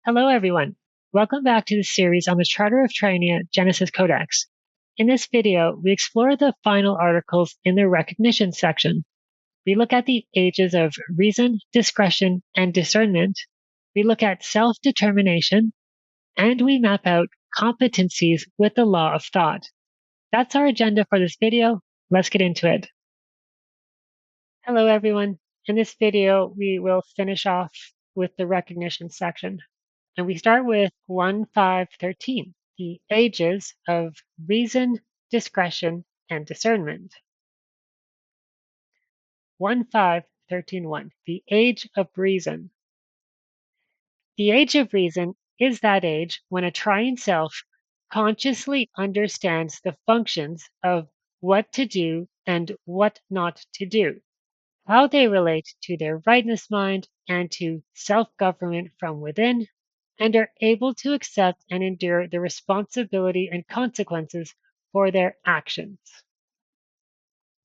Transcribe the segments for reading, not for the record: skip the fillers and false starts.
Hello, everyone. Welcome back to the series on the Charter of Triunnia Genesis Codex. In this video, we explore the final articles in the recognition section. We look at the ages of reason, discretion, and discernment. We look at self-determination, and we map out competencies with the law of thought. That's our agenda for this video. Let's get into it. Hello, everyone. In this video, we will finish off with the recognition section. And we start with 1.5.13, the ages of reason, discretion, and discernment. 1.5.13.1, the age of reason. The age of reason is that age when a triune self consciously understands the functions of what to do and what not to do, how they relate to their rightness mind and to self-government from within, and are able to accept and endure the responsibility and consequences for their actions.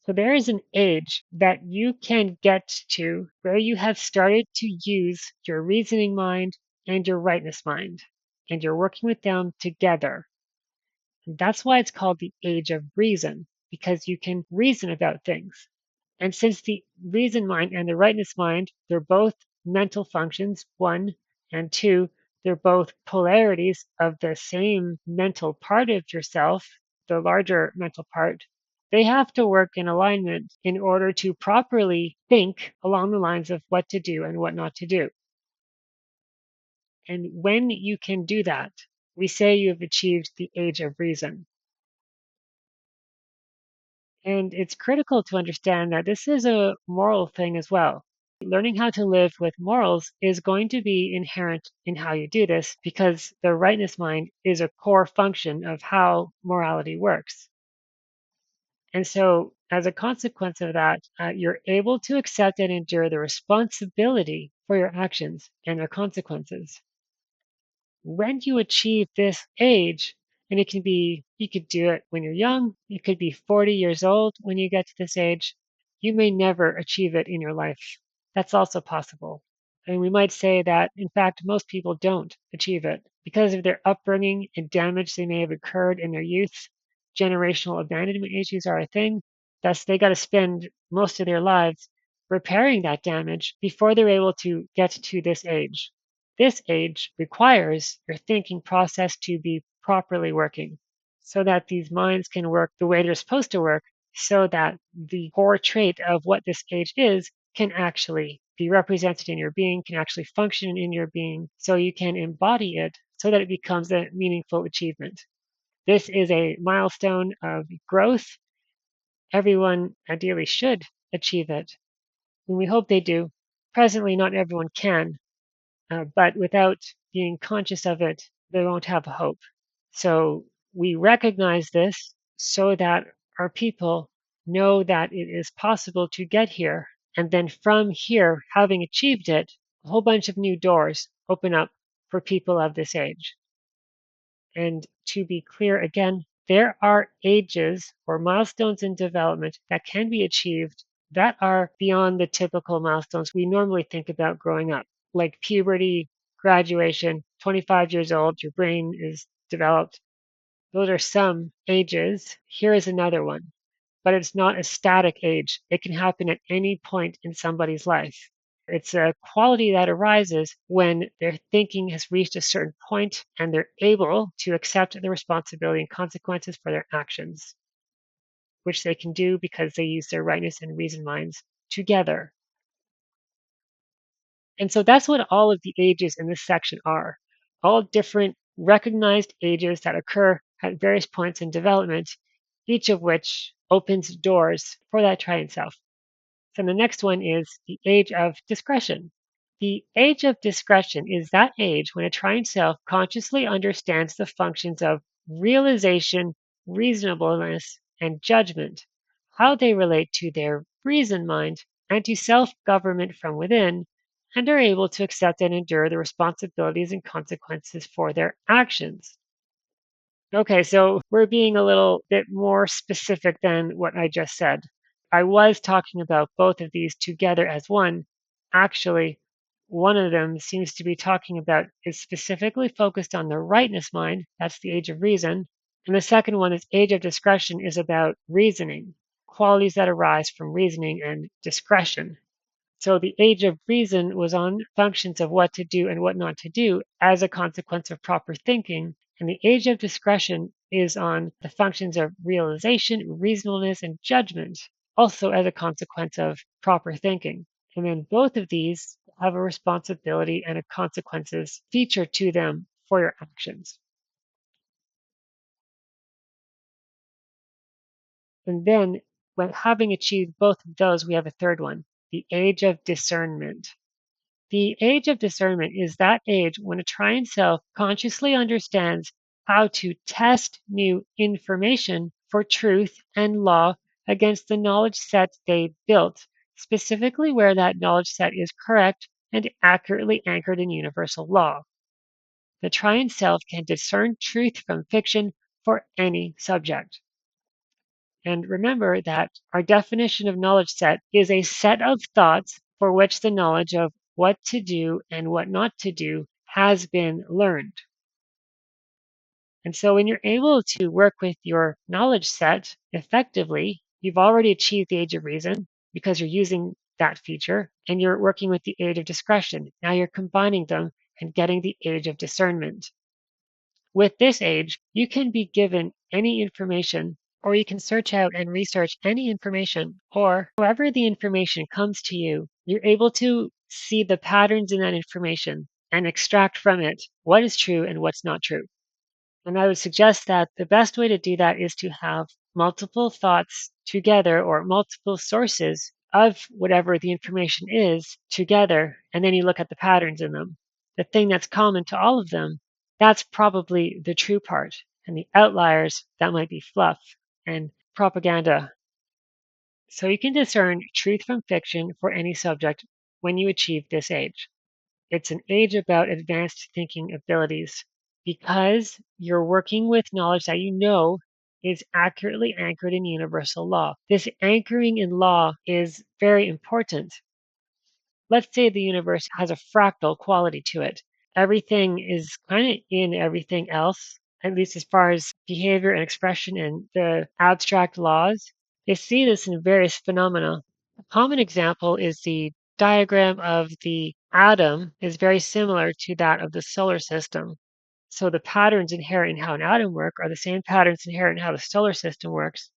So there is an age that you can get to where you have started to use your reasoning mind and your rightness mind, and you're working with them together. And that's why it's called the age of reason, because you can reason about things. And since the reason mind and the rightness mind, they're both mental functions, one, and two, they're both polarities of the same mental part of yourself, the larger mental part. They have to work in alignment in order to properly think along the lines of what to do and what not to do. And when you can do that, we say you have achieved the age of reason. And it's critical to understand that this is a moral thing as well. Learning how to live with morals is going to be inherent in how you do this because the rightness mind is a core function of how morality works. And so, as a consequence of that, you're able to accept and endure the responsibility for your actions and their consequences. When you achieve this age, and it can be, you could do it when you're young, you could be 40 years old when you get to this age, you may never achieve it in your life. That's also possible. And we might say that, in fact, most people don't achieve it because of their upbringing and damage they may have occurred in their youth. Generational abandonment issues are a thing. Thus, they got to spend most of their lives repairing that damage before they're able to get to this age. This age requires your thinking process to be properly working so that these minds can work the way they're supposed to work, so that the core trait of what this age is can actually be represented in your being, can actually function in your being, so you can embody it so that it becomes a meaningful achievement. This is a milestone of growth. Everyone ideally should achieve it, and we hope they do. Presently, not everyone can, but without being conscious of it, they won't have hope. So we recognize this so that our people know that it is possible to get here. And then from here, having achieved it, a whole bunch of new doors open up for people of this age. And to be clear again, there are ages or milestones in development that can be achieved that are beyond the typical milestones we normally think about growing up, like puberty, graduation, 25 years old, your brain is developed. Those are some ages. Here is another one, but it's not a static age. It can happen at any point in somebody's life. It's a quality that arises when their thinking has reached a certain point and they're able to accept the responsibility and consequences for their actions, which they can do because they use their rightness and reason minds together. And so that's what all of the ages in this section are, all different recognized ages that occur at various points in development, each of which opens doors for that triune self. So the next one is the age of discretion. The age of discretion is that age when a triune self consciously understands the functions of realization, reasonableness, and judgment, how they relate to their reason mind and to self-government from within, and are able to accept and endure the responsibilities and consequences for their actions. Okay, so we're being a little bit more specific than what I just said. I was talking about both of these together as one. Actually, One of them seems to be talking about is specifically focused on the rightness mind. That's the age of reason. And the second one is age of discretion is about reasoning, qualities that arise from reasoning and discretion. So the age of reason was on functions of what to do and what not to do as a consequence of proper thinking. And the age of discretion is on the functions of realization, reasonableness, and judgment, also as a consequence of proper thinking. And then both of these have a responsibility and a consequences feature to them for your actions. And then when having achieved both of those, we have a third one, the age of discernment. The age of discernment is that age when a Triune Self consciously understands how to test new information for truth and law against the knowledge set they built, specifically where that knowledge set is correct and accurately anchored in universal law. The Triune Self can discern truth from fiction for any subject. And remember that our definition of knowledge set is a set of thoughts for which the knowledge of what to do and what not to do has been learned. And so when you're able to work with your knowledge set effectively, you've already achieved the age of reason because you're using that feature and you're working with the age of discretion. Now you're combining them and getting the age of discernment. With this age, you can be given any information, or you can search out and research any information, or however the information comes to you, you're able to see the patterns in that information and extract from it what is true and what's not true. And I would suggest that the best way to do that is to have multiple thoughts together or multiple sources of whatever the information is together, and then you look at the patterns in them. The thing that's common to all of them, that's probably the true part. And the outliers, that might be fluff and propaganda. So you can discern truth from fiction for any subject when you achieve this age. It's an age about advanced thinking abilities because you're working with knowledge that you know is accurately anchored in universal law. This anchoring in law is very important. Let's say the universe has a fractal quality to it. Everything is kind of in everything else, at least as far as behavior and expression and the abstract laws. They see this in various phenomena. A common example is the diagram of the atom is very similar to that of the solar system. So the patterns inherent in how an atom works are the same patterns inherent in how the solar system works.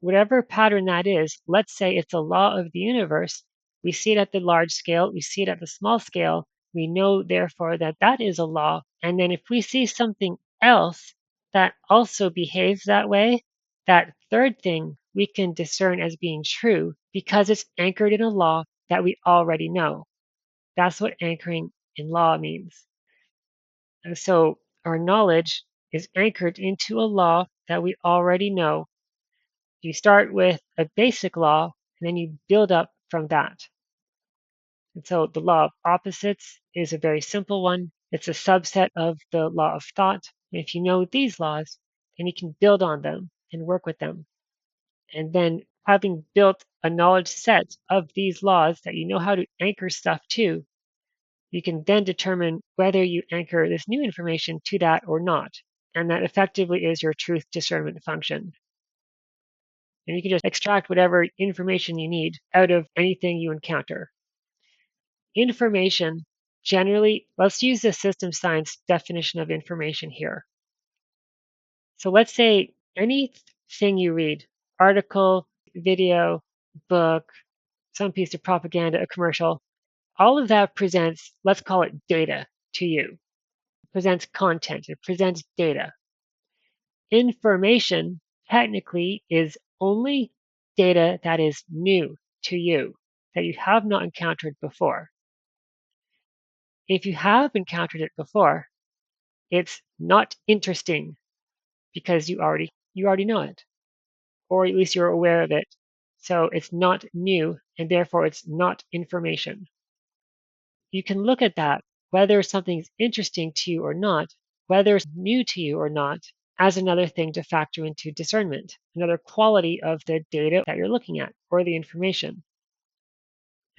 Whatever pattern that is, let's say it's a law of the universe. We see it at the large scale, we see it at the small scale. We know, therefore, that that is a law. And then if we see something else that also behaves that way, that third thing we can discern as being true because it's anchored in a law that we already know. That's what anchoring in law means. And so our knowledge is anchored into a law that we already know. You start with a basic law and then you build up from that. And so the law of opposites is a very simple one. It's a subset of the law of thought. And if you know these laws, then you can build on them and work with them. And then having built a knowledge set of these laws that you know how to anchor stuff to, you can then determine whether you anchor this new information to that or not. And that effectively is your truth discernment function. And you can just extract whatever information you need out of anything you encounter. Information generally, let's use the system science definition of information here. So let's say anything you read, article, video, book, some piece of propaganda, a commercial, all of that presents, let's call it data to you. It presents content, it presents data. Information technically is only data that is new to you, that you have not encountered before. If you have encountered it before, it's not interesting because you already know it, or at least you're aware of it. So it's not new, and therefore it's not information. You can look at that, whether something's interesting to you or not, whether it's new to you or not, as another thing to factor into discernment, another quality of the data that you're looking at or the information.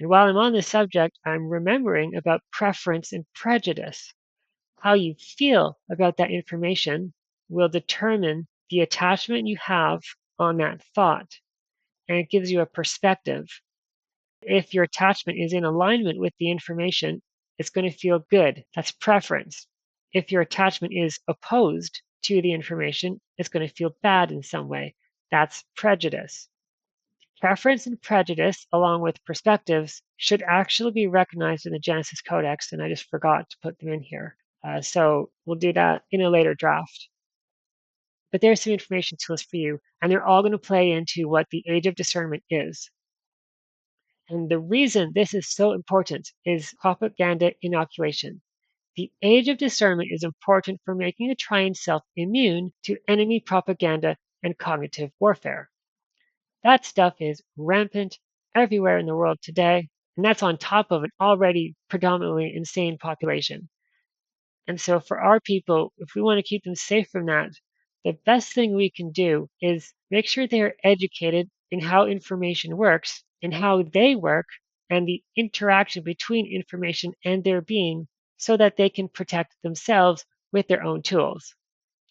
And while I'm on this subject, I'm remembering about preference and prejudice. How you feel about that information will determine the attachment you have on that thought, and it gives you a perspective. If your attachment is in alignment with the information, it's going to feel good. That's preference. If your attachment is opposed to the information, it's going to feel bad in some way. That's prejudice. Preference and prejudice, along with perspectives, should actually be recognized in the Genesis Codex, and I just forgot to put them in here. So we'll do that in a later draft. But there's some information tools for you, and they're all going to play into what the age of discernment is. And the reason this is so important is propaganda inoculation. The age of discernment is important for making a Triune self immune to enemy propaganda and cognitive warfare. That stuff is rampant everywhere in the world today, and that's on top of an already predominantly insane population. And so, for our people, if we want to keep them safe from that, the best thing we can do is make sure they are educated in how information works and how they work and the interaction between information and their being so that they can protect themselves with their own tools.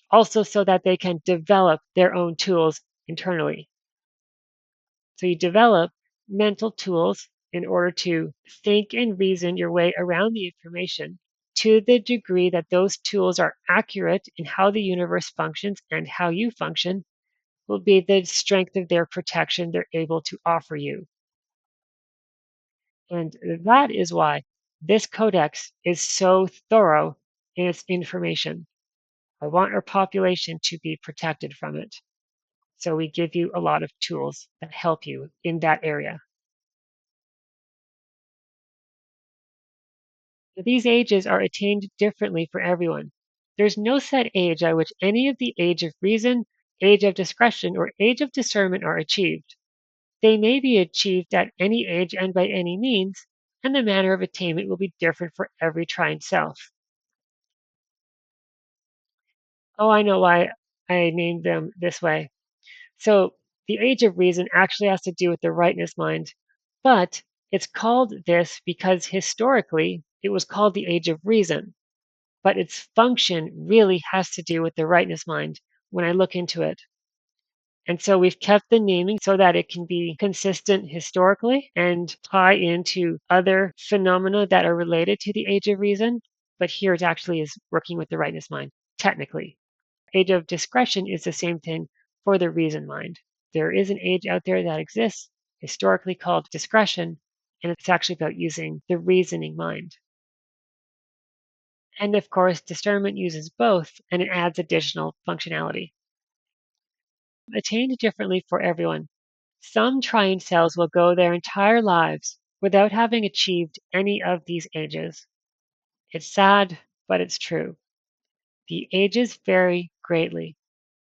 Also, so that they can develop their own tools internally. So you develop mental tools in order to think and reason your way around the information to the degree that those tools are accurate in how the universe functions and how you function will be the strength of their protection they're able to offer you. And that is why this codex is so thorough in its information. I want our population to be protected from it. So we give you a lot of tools that help you in that area. These ages are attained differently for everyone. There's no set age at which any of the age of reason, age of discretion, or age of discernment are achieved. They may be achieved at any age and by any means, and the manner of attainment will be different for every Triune self. Oh, I know why I named them this way. So the age of reason actually has to do with the rightness mind, but it's called this because historically it was called the age of reason. But its function really has to do with the rightness mind when I look into it. And so we've kept the naming so that it can be consistent historically and tie into other phenomena that are related to the age of reason. But here it actually is working with the rightness mind, technically. Age of discretion is the same thing for the reason mind. There is an age out there that exists, historically called discretion, and it's actually about using the reasoning mind. And of course, discernment uses both and it adds additional functionality. Attained differently for everyone. Some Triune cells will go their entire lives without having achieved any of these ages. It's sad, but it's true. The ages vary greatly.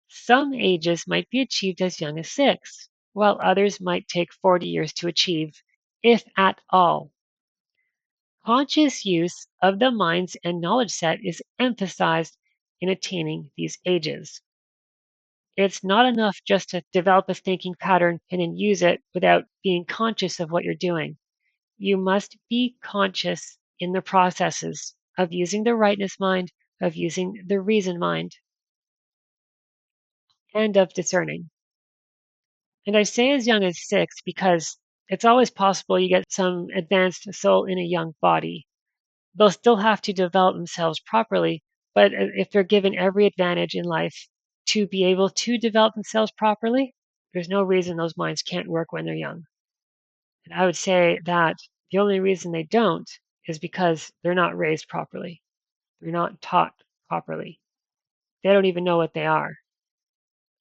Some ages might be achieved as young as 6, while others might take 40 years to achieve, if at all. Conscious use of the minds and knowledge set is emphasized in attaining these ages. It's not enough just to develop a thinking pattern and then use it without being conscious of what you're doing. You must be conscious in the processes of using the rightness mind, of using the reason mind, and of discerning. And I say as young as 6 because it's always possible you get some advanced soul in a young body. They'll still have to develop themselves properly, but if they're given every advantage in life to be able to develop themselves properly, there's no reason those minds can't work when they're young. And I would say that the only reason they don't is because they're not raised properly. They're not taught properly. They don't even know what they are,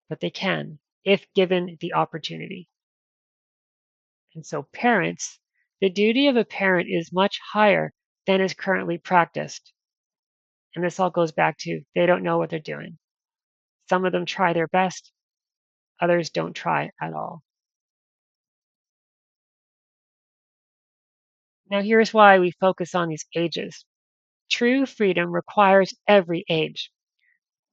but they can if given the opportunity. And so, parents, the duty of a parent is much higher than is currently practiced. And this all goes back to they don't know what they're doing. Some of them try their best, others don't try at all. Now, here's why we focus on these ages. True freedom requires every age.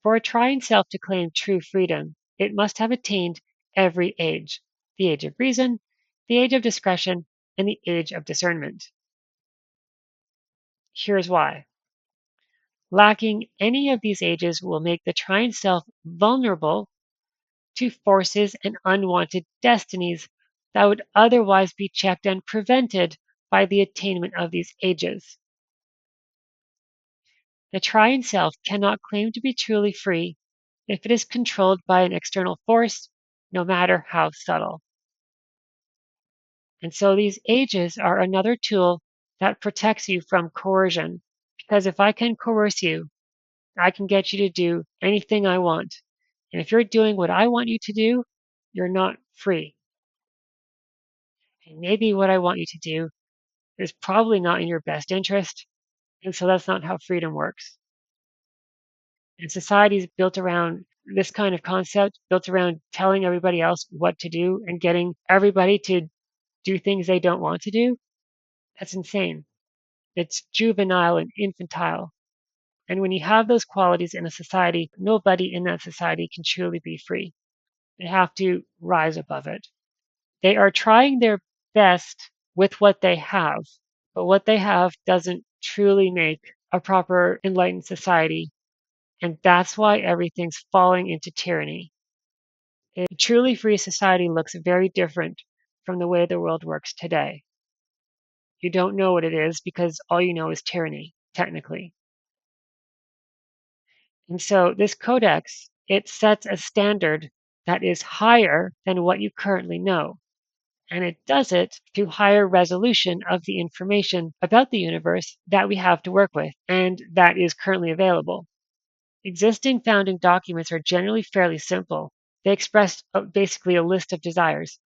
For a Triune self to claim true freedom, it must have attained every age: the age of reason, the age of discretion, and the age of discernment. Here's why. Lacking any of these ages will make the Triune Self vulnerable to forces and unwanted destinies that would otherwise be checked and prevented by the attainment of these ages. The Triune Self cannot claim to be truly free if it is controlled by an external force, no matter how subtle. And so these ages are another tool that protects you from coercion. Because if I can coerce you, I can get you to do anything I want. And if you're doing what I want you to do, you're not free. And maybe what I want you to do is probably not in your best interest. And so that's not how freedom works. And society is built around this kind of concept, built around telling everybody else what to do and getting everybody to do things they don't want to do. That's insane. It's juvenile and infantile. And when you have those qualities in a society, nobody in that society can truly be free. They have to rise above it. They are trying their best with what they have, but what they have doesn't truly make a proper enlightened society. And that's why everything's falling into tyranny. A truly free society looks very different from the way the world works today. You don't know what it is because all you know is tyranny, technically. And so this codex, it sets a standard that is higher than what you currently know. And it does it through higher resolution of the information about the universe that we have to work with and that is currently available. Existing founding documents are generally fairly simple. They express basically a list of desires.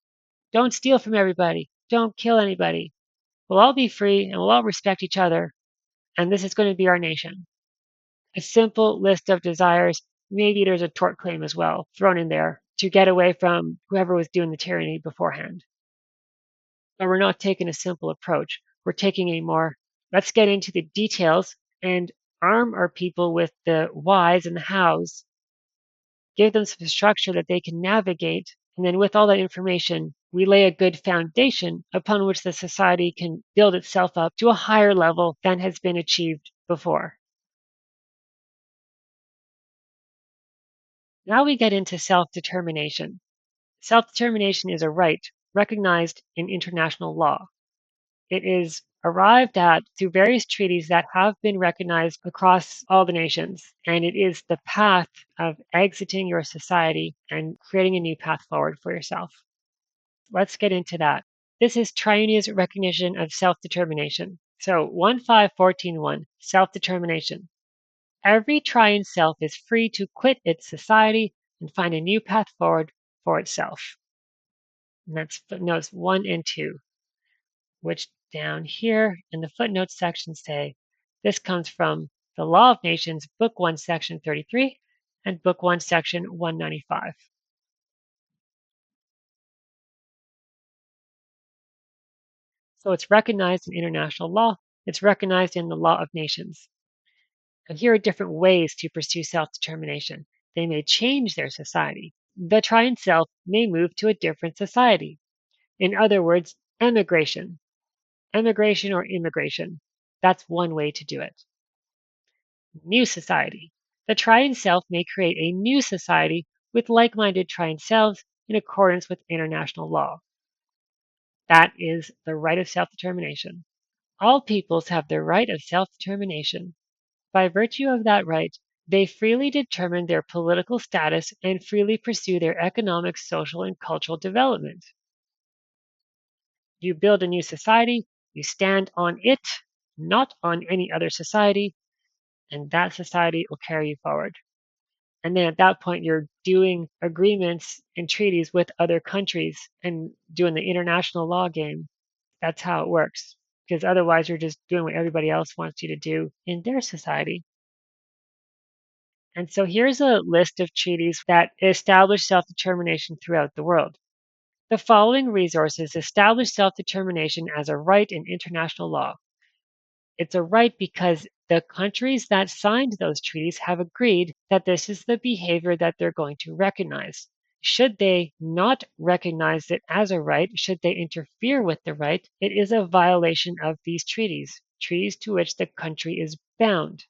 Don't steal from everybody. Don't kill anybody. We'll all be free and we'll all respect each other. And this is going to be our nation. A simple list of desires. Maybe there's a tort claim as well thrown in there to get away from whoever was doing the tyranny beforehand. But we're not taking a simple approach. We're taking a more, let's get into the details and arm our people with the whys and the hows, give them some structure that they can navigate. And then with all that information, we lay a good foundation upon which the society can build itself up to a higher level than has been achieved before. Now we get into self-determination. Self-determination is a right recognized in international law. It is arrived at through various treaties that have been recognized across all the nations, and it is the path of exiting your society and creating a new path forward for yourself. Let's get into that. This is Triunia's recognition of self-determination. So 15141, self-determination. Every Triune self is free to quit its society and find a new path forward for itself. And that's footnotes 1 and 2, which down here in the footnotes section say this comes from the Law of Nations, Book 1, Section 33, and Book 1, Section 195. So it's recognized in international law. It's recognized in the Law of Nations. And here are different ways to pursue self-determination. They may change their society. The Triune Self may move to a different society. In other words, emigration. Emigration or immigration. That's one way to do it. New society. The Triune Self may create a new society with like-minded Triune Selves in accordance with international law. That is the right of self-determination. All peoples have the right of self-determination. By virtue of that right, they freely determine their political status and freely pursue their economic, social, and cultural development. You build a new society, you stand on it, not on any other society, and that society will carry you forward. And then at that point, you're doing agreements and treaties with other countries and doing the international law game. That's how it works. Because otherwise, you're just doing what everybody else wants you to do in their society. And so here's a list of treaties that establish self-determination throughout the world. The following resources establish self-determination as a right in international law. It's a right because the countries that signed those treaties have agreed that this is the behavior that they're going to recognize. should they not recognize it as a right, should they interfere with the right, it is a violation of these treaties to which the country is bound.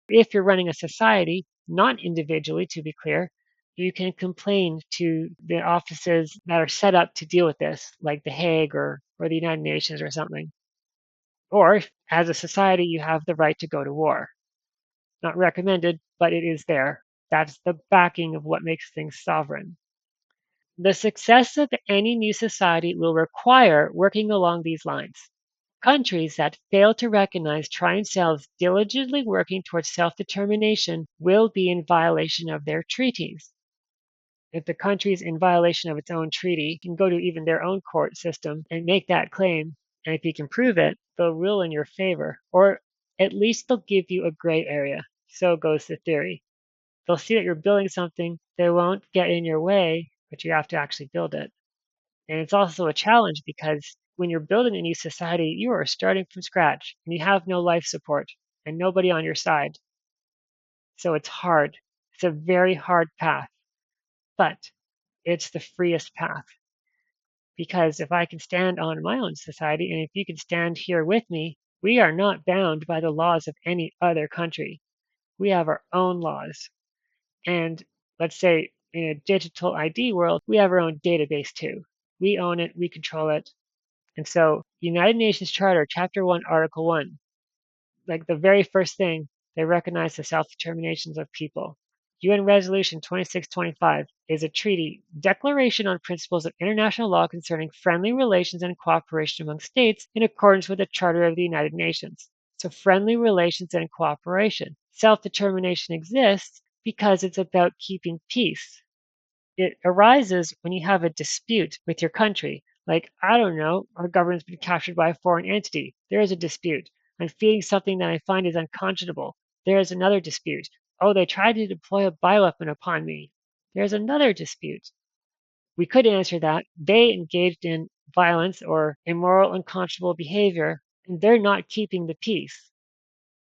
If you're running a society, not individually, to be clear, you can complain to the offices that are set up to deal with this, like The Hague or the United Nations or something. Or as a society, you have the right to go to war. Not recommended, but it is there. That's the backing of what makes things sovereign. The success of any new society will require working along these lines. Countries that fail to recognize try themselves diligently working towards self-determination will be in violation of their treaties. If the country is in violation of its own treaty, you can go to even their own court system and make that claim. And if you can prove it, they'll rule in your favor, or at least they'll give you a gray area. So goes the theory. They'll see that you're building something, they won't get in your way, but you have to actually build it. And it's also a challenge because when you're building a new society, you are starting from scratch and you have no life support and nobody on your side. So it's hard. It's a very hard path, but it's the freest path. Because if I can stand on my own society and if you can stand here with me, we are not bound by the laws of any other country. We have our own laws. And let's say in a digital ID world, we have our own database too. We own it, we control it. And so, United Nations Charter, Chapter 1, Article 1, like the very first thing, they recognize the self-determinations of people. UN Resolution 2625 is a treaty declaration on principles of international law concerning friendly relations and cooperation among states in accordance with the Charter of the United Nations. So friendly relations and cooperation. Self-determination exists because it's about keeping peace. It arises when you have a dispute with your country. Like, I don't know, our government's been captured by a foreign entity. There is a dispute. I'm feeding something that I find is unconscionable. There is another dispute. Oh, they tried to deploy a bioweapon upon me. There's another dispute. We could answer that. They engaged in violence or immoral, unconscionable behavior, and they're not keeping the peace.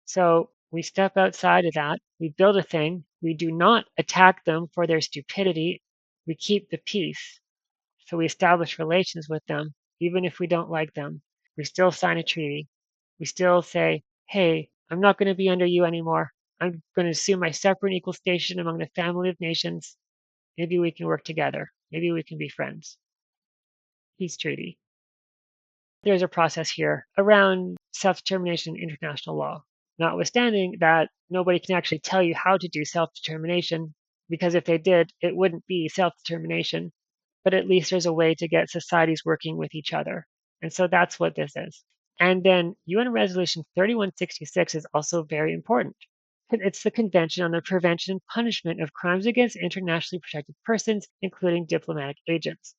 So we step outside of that. We build a thing. We do not attack them for their stupidity. We keep the peace. So we establish relations with them, even if we don't like them. We still sign a treaty. We still say, hey, I'm not going to be under you anymore. I'm going to assume my separate and equal station among the family of nations. Maybe we can work together. Maybe we can be friends. Peace treaty. There's a process here around self-determination in international law, notwithstanding that nobody can actually tell you how to do self-determination, because if they did, it wouldn't be self-determination, but at least there's a way to get societies working with each other. And so that's what this is. And then UN Resolution 3166 is also very important. It's the Convention on the Prevention and Punishment of Crimes Against Internationally Protected Persons, including diplomatic agents.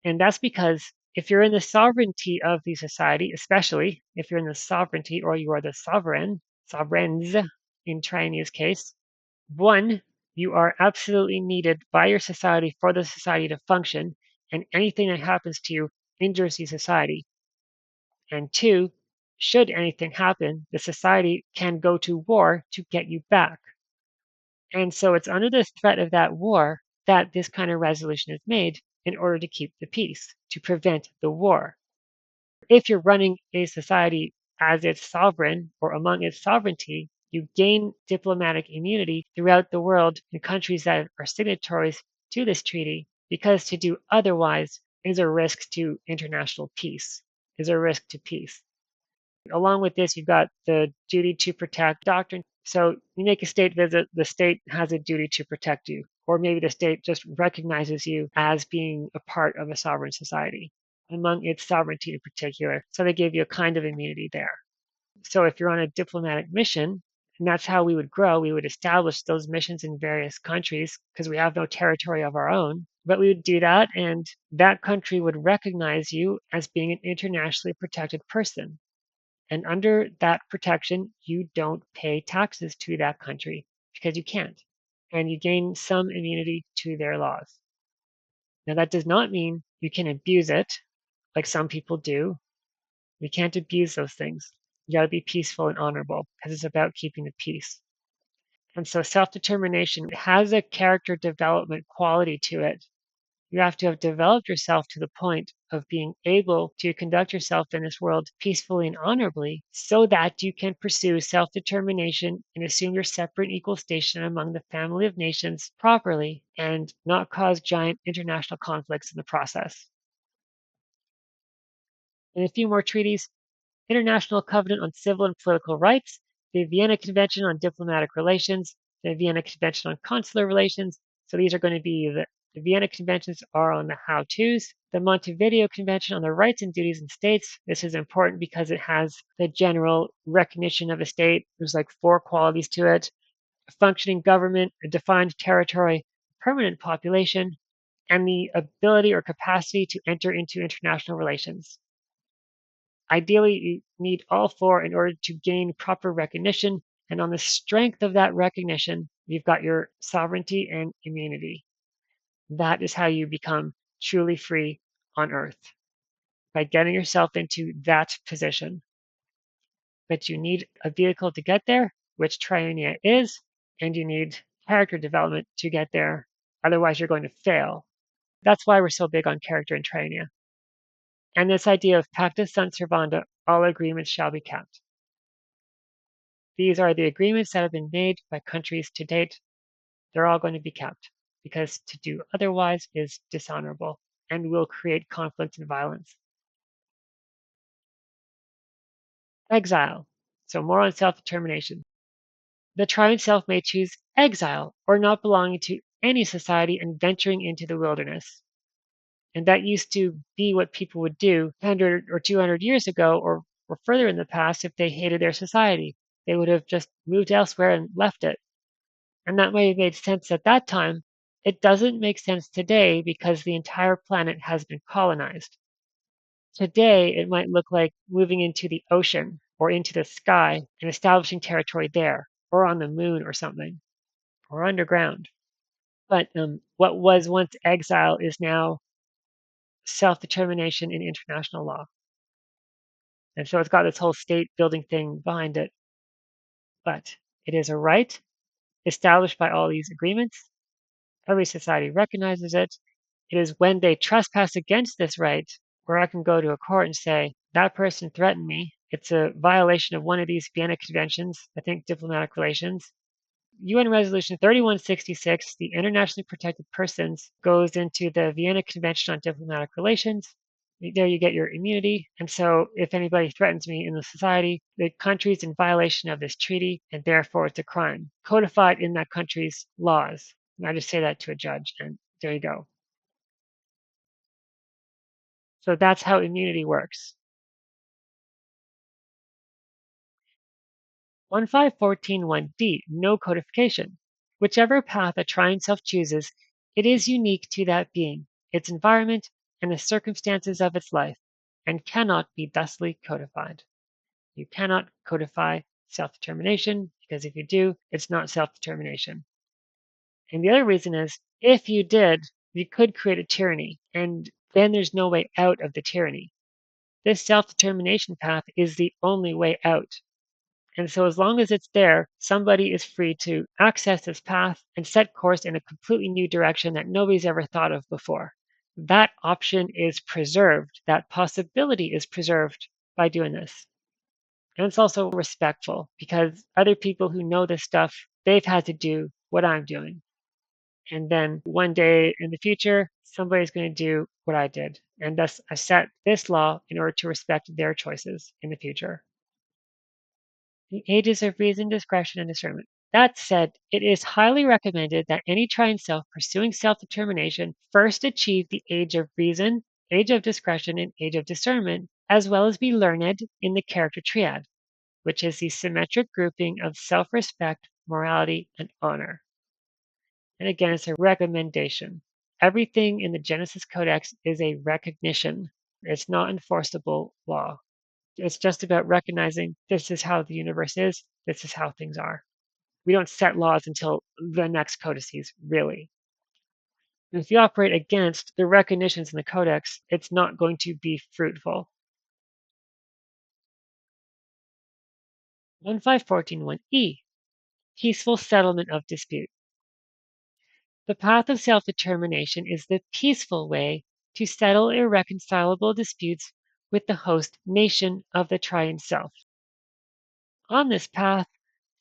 And that's because if you're in the sovereignty of the society, especially if you're in the sovereignty or you are the sovereigns in Triunnia's case, one, you are absolutely needed by your society for the society to function, and anything that happens to you injures the society. And two, should anything happen, the society can go to war to get you back. And so it's under the threat of that war that this kind of resolution is made in order to keep the peace, to prevent the war. If you're running a society as its sovereign or among its sovereignty, you gain diplomatic immunity throughout the world in countries that are signatories to this treaty, because to do otherwise is a risk to international peace, is a risk to peace. Along with this, you've got the duty to protect doctrine. So you make a state visit, the state has a duty to protect you. Or maybe the state just recognizes you as being a part of a sovereign society, among its sovereignty in particular. So they give you a kind of immunity there. So if you're on a diplomatic mission, and that's how we would grow, we would establish those missions in various countries because we have no territory of our own. But we would do that, and that country would recognize you as being an internationally protected person. And under that protection, you don't pay taxes to that country because you can't. And you gain some immunity to their laws. Now, that does not mean you can abuse it like some people do. We can't abuse those things. You got to be peaceful and honorable because it's about keeping the peace. And so self-determination has a character development quality to it. You have to have developed yourself to the point of being able to conduct yourself in this world peacefully and honorably so that you can pursue self determination and assume your separate and equal station among the family of nations properly and not cause giant international conflicts in the process. And a few more treaties: International Covenant on Civil and Political Rights, the Vienna Convention on Diplomatic Relations, the Vienna Convention on Consular Relations. So these are going to be the Vienna Conventions are on the how-tos. The Montevideo Convention on the Rights and Duties in States. This is important because it has the general recognition of a state. There's like 4 qualities to it: a functioning government, a defined territory, permanent population, and the ability or capacity to enter into international relations. Ideally, you need all 4 in order to gain proper recognition. And on the strength of that recognition, you've got your sovereignty and immunity. That is how you become truly free on earth, by getting yourself into that position. But you need a vehicle to get there, which Triunnia is, and you need character development to get there. Otherwise, you're going to fail. That's why we're so big on character in Triunnia. And this idea of pacta sunt servanda, all agreements shall be kept. These are the agreements that have been made by countries to date. They're all going to be kept because to do otherwise is dishonorable and will create conflict and violence. Exile. So more on self-determination. The triune self may choose exile or not belonging to any society and venturing into the wilderness. And that used to be what people would do 100 or 200 years ago or further in the past if they hated their society. They would have just moved elsewhere and left it. And that might have made sense at that time. It doesn't make sense today because the entire planet has been colonized. Today, it might look like moving into the ocean or into the sky and establishing territory there, or on the moon or something, or underground. But what was once exile is now self determination in international law. And so it's got this whole state building thing behind it. But it is a right established by all these agreements. Every society recognizes it. It is when they trespass against this right where I can go to a court and say, that person threatened me. It's a violation of one of these Vienna Conventions, I think diplomatic relations. UN Resolution 3166, the internationally protected persons, goes into the Vienna Convention on Diplomatic Relations. There you get your immunity. And so if anybody threatens me in the society, the country's in violation of this treaty, and therefore it's a crime, codified in that country's laws. And I just say that to a judge, and there you go. So that's how immunity works. 15141D, no codification. Whichever path a triune self chooses, it is unique to that being, its environment, and the circumstances of its life, and cannot be thusly codified. You cannot codify self-determination, because if you do, it's not self-determination. And the other reason is, if you did, you could create a tyranny, and then there's no way out of the tyranny. This self-determination path is the only way out. And so as long as it's there, somebody is free to access this path and set course in a completely new direction that nobody's ever thought of before. That option is preserved. That possibility is preserved by doing this. And it's also respectful because other people who know this stuff, they've had to do what I'm doing. And then one day in the future, somebody's going to do what I did. And thus I set this law in order to respect their choices in the future. The ages of reason, discretion, and discernment. That said, it is highly recommended that any triune self pursuing self determination first achieve the age of reason, age of discretion, and age of discernment, as well as be learned in the character triad, which is the symmetric grouping of self respect, morality, and honor. And again, it's a recommendation. Everything in the Genesis Codex is a recognition, it's not enforceable law. It's just about recognizing this is how the universe is, this is how things are. We don't set laws until the next codices, really. And if you operate against the recognitions in the codex, it's not going to be fruitful. 15141E. peaceful settlement of dispute. The path of self determination is the peaceful way to settle irreconcilable disputes with the host nation of the Triune Self. On this path,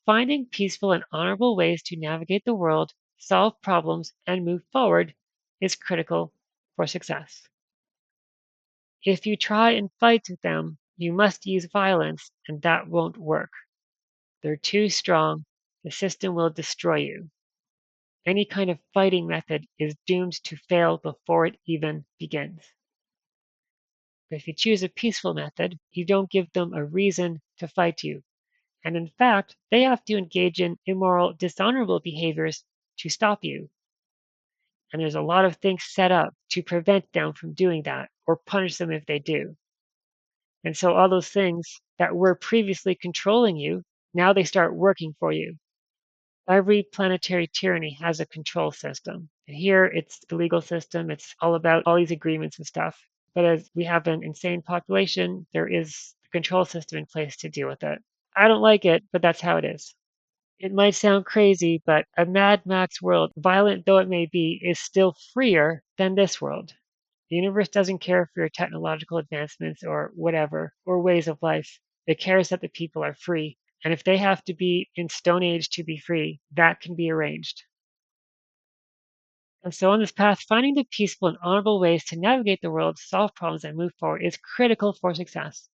finding peaceful and honorable ways to navigate the world, solve problems, and move forward is critical for success. If you try and fight them, you must use violence, and that won't work. They're too strong. The system will destroy you. Any kind of fighting method is doomed to fail before it even begins. But if you choose a peaceful method, you don't give them a reason to fight you. And in fact, they have to engage in immoral, dishonorable behaviors to stop you. And there's a lot of things set up to prevent them from doing that or punish them if they do. And so all those things that were previously controlling you, now they start working for you. Every planetary tyranny has a control system. And here it's the legal system. It's all about all these agreements and stuff. But as we have an insane population, there is a control system in place to deal with it. I don't like it, but that's how it is. It might sound crazy, but a Mad Max world, violent though it may be, is still freer than this world. The universe doesn't care for your technological advancements or whatever, or ways of life. It cares that the people are free. And if they have to be in Stone Age to be free, that can be arranged. And so on this path, finding the peaceful and honorable ways to navigate the world, solve problems, and move forward is critical for success.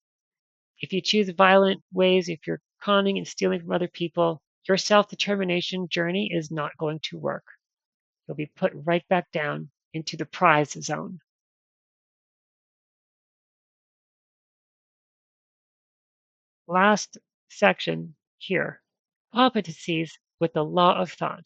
If you choose violent ways, if you're conning and stealing from other people, your self-determination journey is not going to work. You'll be put right back down into the prize zone. Last section here, competencies with the law of thought.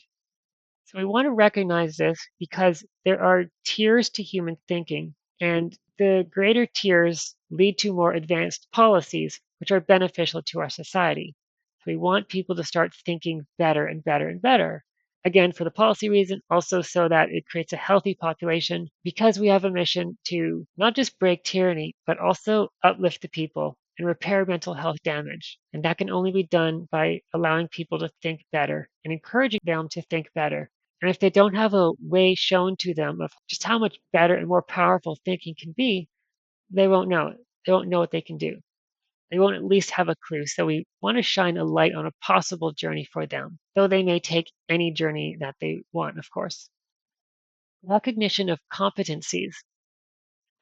So we want to recognize this because there are tiers to human thinking, and the greater tiers lead to more advanced policies, which are beneficial to our society. So we want people to start thinking better and better and better. Again, for the policy reason, also so that it creates a healthy population because we have a mission to not just break tyranny, but also uplift the people and repair mental health damage. And that can only be done by allowing people to think better and encouraging them to think better. And if they don't have a way shown to them of just how much better and more powerful thinking can be, they won't know it. They won't know what they can do. They won't at least have a clue. So we want to shine a light on a possible journey for them, though they may take any journey that they want, of course. Recognition of competencies.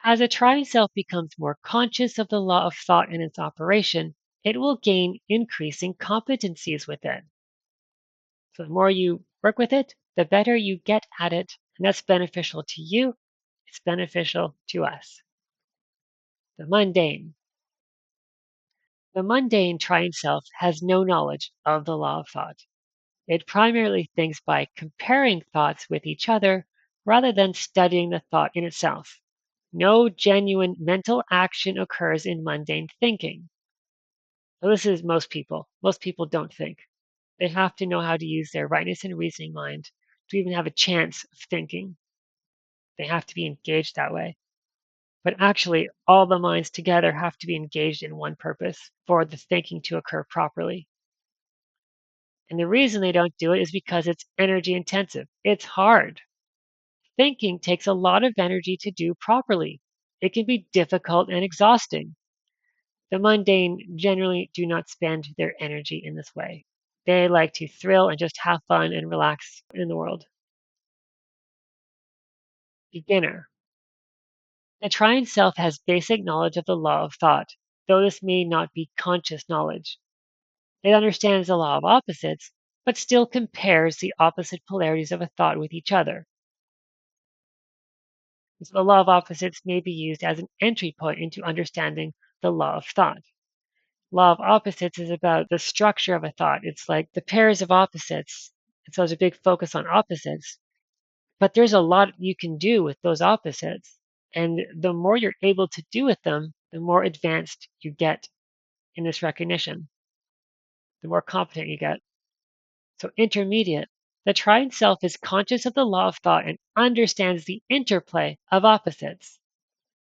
As a trying self becomes more conscious of the law of thought and its operation, it will gain increasing competencies with it. So the more you work with it, the better you get at it. And that's beneficial to you. It's beneficial to us. The mundane. The mundane trying self has no knowledge of the law of thought. It primarily thinks by comparing thoughts with each other rather than studying the thought in itself. No genuine mental action occurs in mundane thinking. So this is most people. Most people don't think. They have to know how to use their rightness and reasoning mind to even have a chance of thinking. They have to be engaged that way. But actually, all the minds together have to be engaged in one purpose for the thinking to occur properly. And the reason they don't do it is because it's energy intensive. It's hard. Thinking takes a lot of energy to do properly. It can be difficult and exhausting. The mundane generally do not spend their energy in this way. They like to thrill and just have fun and relax in the world. Beginner. The trying self has basic knowledge of the law of thought, though this may not be conscious knowledge. It understands the law of opposites, but still compares the opposite polarities of a thought with each other. So the law of opposites may be used as an entry point into understanding the law of thought. Law of opposites is about the structure of a thought. It's like the pairs of opposites. And so there's a big focus on opposites. But there's a lot you can do with those opposites. And the more you're able to do with them, the more advanced you get in this recognition, the more competent you get. So intermediate. The trying self is conscious of the law of thought and understands the interplay of opposites.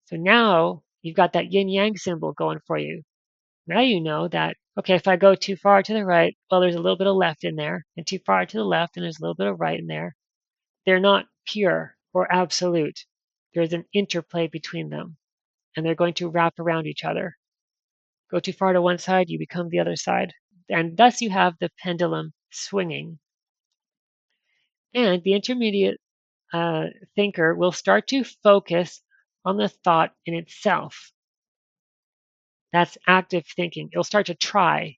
So now you've got that yin yang symbol going for you. Now you know that, okay, if I go too far to the right, well, there's a little bit of left in there, and too far to the left, and there's a little bit of right in there. They're not pure or absolute. There's an interplay between them, and they're going to wrap around each other. Go too far to one side, you become the other side. And thus you have the pendulum swinging. And the intermediate thinker will start to focus on the thought in itself. That's active thinking. It'll start to try.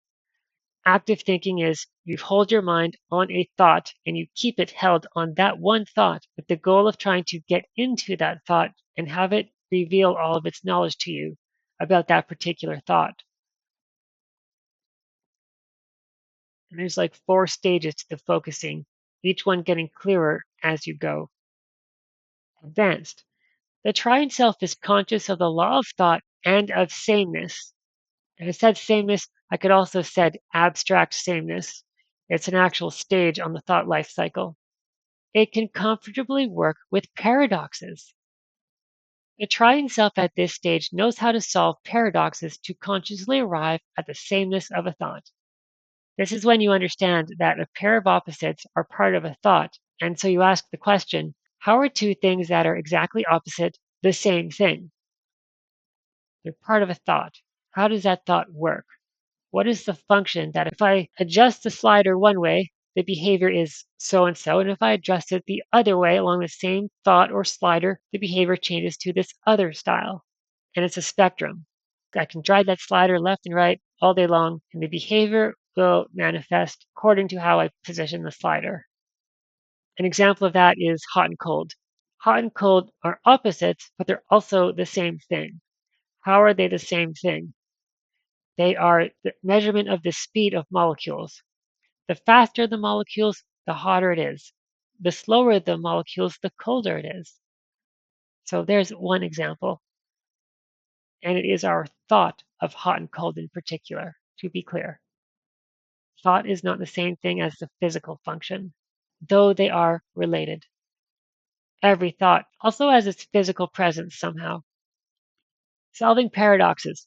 Active thinking is you hold your mind on a thought and you keep it held on that one thought with the goal of trying to get into that thought and have it reveal all of its knowledge to you about that particular thought. And there's like 4 stages to the focusing, each one getting clearer as you go. Advanced. The Triune Self is conscious of the law of thought and of sameness. If I said sameness, I could also have said abstract sameness. It's an actual stage on the thought life cycle. It can comfortably work with paradoxes. The Triune Self at this stage knows how to solve paradoxes to consciously arrive at the sameness of a thought. This is when you understand that a pair of opposites are part of a thought, and so you ask the question, how are two things that are exactly opposite the same thing? They're part of a thought. How does that thought work? What is the function that if I adjust the slider one way, the behavior is so and so, and if I adjust it the other way along the same thought or slider, the behavior changes to this other style. And it's a spectrum. I can drive that slider left and right all day long, and the behavior will manifest according to how I position the slider. An example of that is hot and cold. Hot and cold are opposites, but they're also the same thing. How are they the same thing? They are the measurement of the speed of molecules. The faster the molecules, the hotter it is. The slower the molecules, the colder it is. So there's one example. And it is our thought of hot and cold in particular, to be clear. Thought is not the same thing as the physical function, though they are related. Every thought also has its physical presence somehow. Solving paradoxes.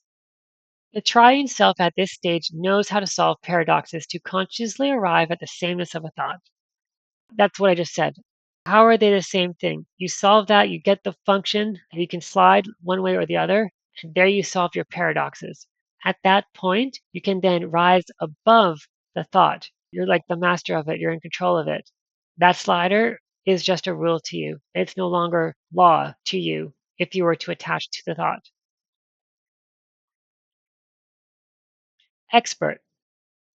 The Triune Self at this stage knows how to solve paradoxes to consciously arrive at the sameness of a thought. That's what I just said. How are they the same thing? You solve that, you get the function, and you can slide one way or the other, and there you solve your paradoxes. At that point, you can then rise above the thought. You're like the master of it, you're in control of it. That slider is just a rule to you. It's no longer law to you if you were to attach to the thought. Expert.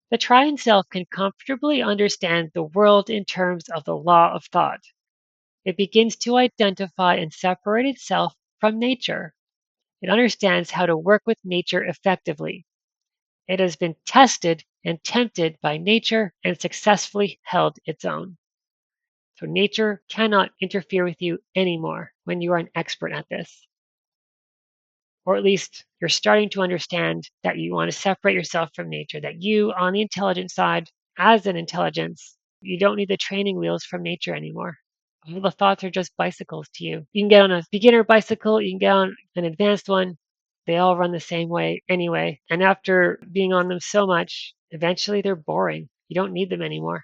The Triune Self can comfortably understand the world in terms of the law of thought. It begins to identify and separate itself from nature. It understands how to work with nature effectively. It has been tested and tempted by nature and successfully held its own. So nature cannot interfere with you anymore when you are an expert at this. Or at least you're starting to understand that you want to separate yourself from nature, that you, on the intelligence side, as an intelligence, you don't need the training wheels from nature anymore. All the thoughts are just bicycles to you. You can get on a beginner bicycle, you can get on an advanced one. They all run the same way anyway. And after being on them so much, eventually they're boring. You don't need them anymore.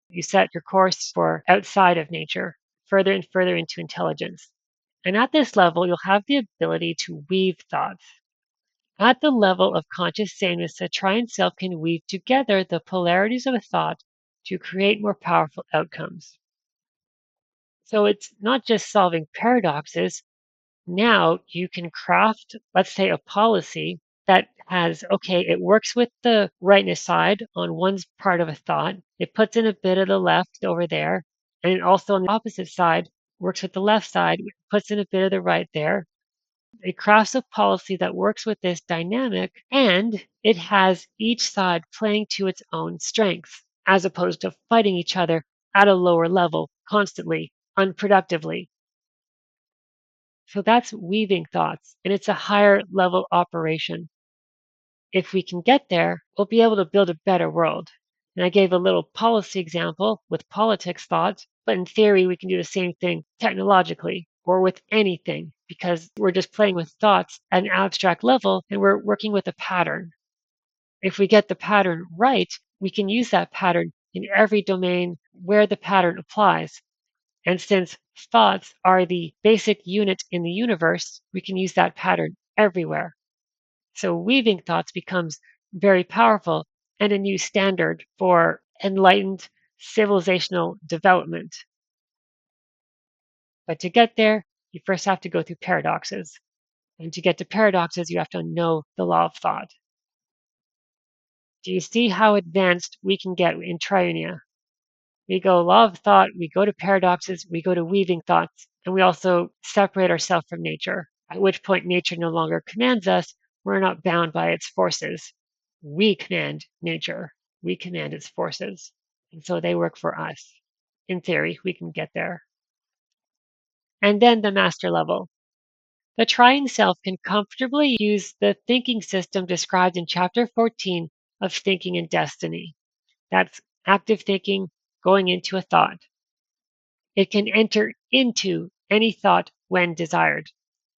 You set your course for outside of nature, further and further into intelligence. And at this level, you'll have the ability to weave thoughts. At the level of conscious sameness, the Triune Self can weave together the polarities of a thought to create more powerful outcomes. So it's not just solving paradoxes. Now you can craft, let's say, a policy that has, okay, it works with the rightness side on one part of a thought. It puts in a bit of the left over there. And it also on the opposite side works with the left side, puts in a bit of the right there. It crafts a policy that works with this dynamic, and it has each side playing to its own strengths, as opposed to fighting each other at a lower level constantly, unproductively. So that's weaving thoughts, and it's a higher level operation. If we can get there, we'll be able to build a better world. And I gave a little policy example with politics thoughts, but in theory, we can do the same thing technologically or with anything. because we're just playing with thoughts at an abstract level and we're working with a pattern. If we get the pattern right, we can use that pattern in every domain where the pattern applies. And since thoughts are the basic unit in the universe, we can use that pattern everywhere. So weaving thoughts becomes very powerful and a new standard for enlightened civilizational development. But to get there, you first have to go through paradoxes. And to get to paradoxes, you have to know the law of thought. Do you see how advanced we can get in Triunnia? We go law of thought, we go to paradoxes, we go to weaving thoughts, and we also separate ourselves from nature, at which point nature no longer commands us. We're not bound by its forces. We command nature, we command its forces. And so they work for us. In theory, we can get there. And then the master level. The trying self can comfortably use the thinking system described in Chapter 14 of Thinking and Destiny. That's active thinking going into a thought. It can enter into any thought when desired,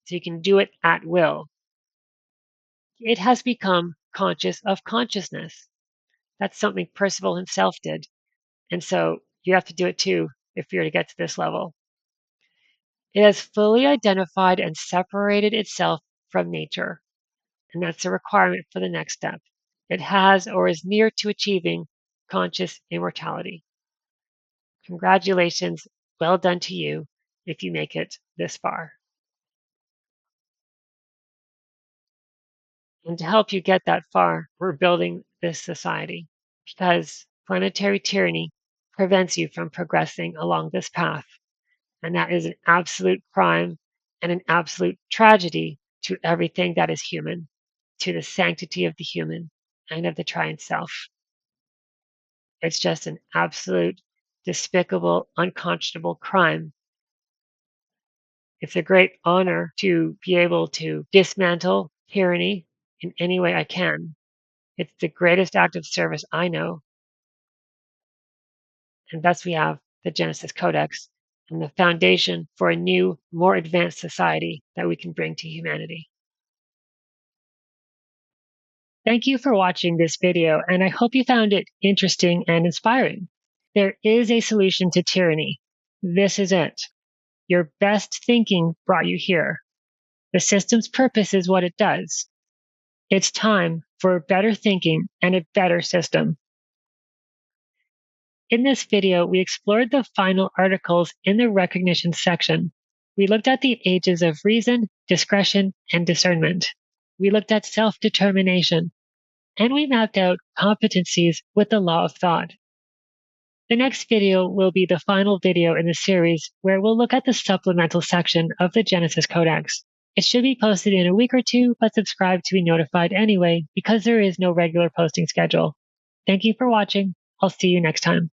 so you can do it at will. It has become conscious of consciousness. That's something Percival himself did. And so you have to do it too if you're to get to this level. It has fully identified and separated itself from nature. And that's a requirement for the next step. It has or is near to achieving conscious immortality. Congratulations, well done to you if you make it this far. And to help you get that far, we're building this society because planetary tyranny prevents you from progressing along this path. And that is an absolute crime and an absolute tragedy to everything that is human, to the sanctity of the human and of the triune self. It's just an absolute, despicable, unconscionable crime. It's a great honor to be able to dismantle tyranny in any way I can. It's the greatest act of service I know. And thus we have the Genesis Codex and the foundation for a new, more advanced society that we can bring to humanity. Thank you for watching this video, and I hope you found it interesting and inspiring. There is a solution to tyranny. This is it. Your best thinking brought you here. The system's purpose is what it does. It's time for better thinking and a better system. In this video, we explored the final articles in the recognition section. We looked at the ages of reason, discretion, and discernment. We looked at self-determination, and we mapped out competencies with the law of thought. The next video will be the final video in the series where we'll look at the supplemental section of the Genesis Codex. It should be posted in a week or two, but subscribe to be notified anyway because there is no regular posting schedule. Thank you for watching. I'll see you next time.